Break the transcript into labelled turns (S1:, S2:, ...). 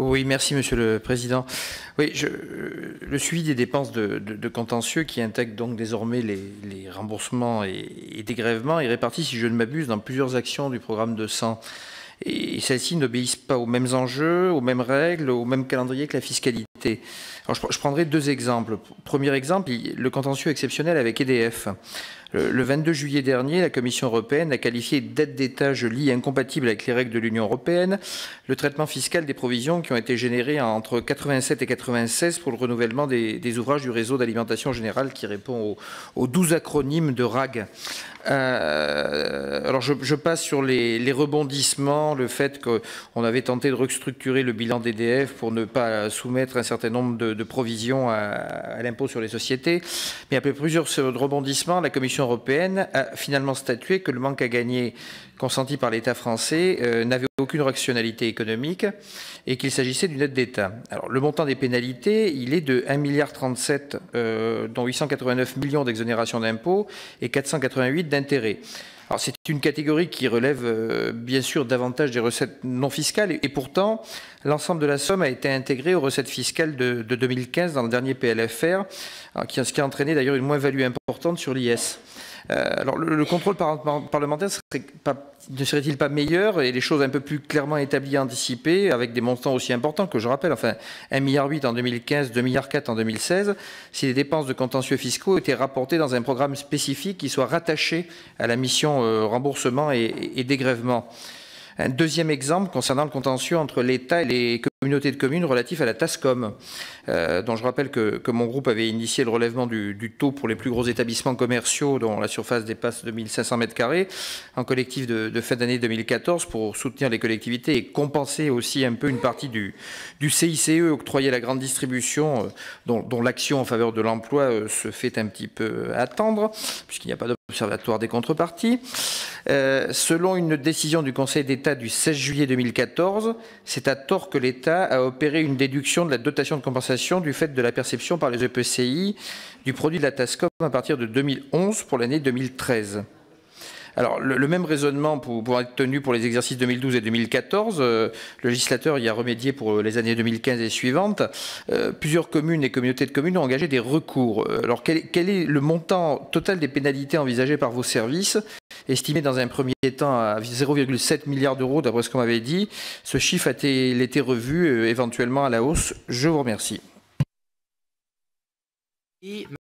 S1: Oui, merci Monsieur le Président. Oui, le suivi des dépenses de contentieux qui intègre donc désormais les remboursements et dégrèvements est réparti, si je ne m'abuse, dans plusieurs actions du programme 200. Et celles-ci n'obéissent pas aux mêmes enjeux, aux mêmes règles, au même calendrier que la fiscalité. Alors, je prendrai deux exemples. Premier exemple, le contentieux exceptionnel avec EDF. Le 22 juillet dernier, la Commission européenne a qualifié d'aide d'État, je lis, incompatible avec les règles de l'Union européenne, le traitement fiscal des provisions qui ont été générées entre 87 et 96 pour le renouvellement des ouvrages du réseau d'alimentation générale qui répond aux 12 acronymes de RAG. Alors je passe sur les rebondissements, le fait qu'on avait tenté de restructurer le bilan d'EDF pour ne pas soumettre un certain nombre de provisions à l'impôt sur les sociétés. Mais après plusieurs rebondissements, la Commission européenne a finalement statué que le manque à gagner consenti par l'État français n'avait aucune rationalité économique et qu'il s'agissait d'une aide d'État. Alors le montant des pénalités, il est de 1,37 milliard, dont 889 millions d'exonération d'impôts et 488 d'intérêts. Alors c'est une catégorie qui relève bien sûr davantage des recettes non fiscales et pourtant l'ensemble de la somme a été intégré aux recettes fiscales de 2015 dans le dernier PLFR, ce qui a entraîné d'ailleurs une moins-value importante sur l'IS. Alors le contrôle parlementaire ne serait-il pas meilleur et les choses un peu plus clairement établies et anticipées avec des montants aussi importants que je rappelle, enfin 1,8 milliard en 2015, 2,4 milliards en 2016, si les dépenses de contentieux fiscaux étaient rapportées dans un programme spécifique qui soit rattaché à la mission remboursement et dégrèvement. Un deuxième exemple concernant le contentieux entre l'État et les communautés de communes relatif à la TASCOM, dont je rappelle que mon groupe avait initié le relèvement du taux pour les plus gros établissements commerciaux dont la surface dépasse 2500 m², en collectif de fin d'année 2014 pour soutenir les collectivités et compenser aussi un peu une partie du CICE octroyé à la grande distribution, dont l'action en faveur de l'emploi se fait un petit peu attendre, puisqu'il n'y a pas d'observatoire des contreparties. Selon une décision du Conseil d'État du 16 juillet 2014, c'est à tort que l'État a opéré une déduction de la dotation de compensation du fait de la perception par les EPCI du produit de la TASCOM à partir de 2011 pour l'année 2013. Alors, le même raisonnement pourra être tenu pour les exercices 2012 et 2014. Le législateur y a remédié pour les années 2015 et suivantes. Plusieurs communes et communautés de communes ont engagé des recours. Alors, quel est le montant total des pénalités envisagées par vos services, estimé dans un premier temps à 0,7 milliard d'euros, d'après ce qu'on m'avait dit? Ce chiffre a-t-il été revu éventuellement à la hausse? Je vous remercie.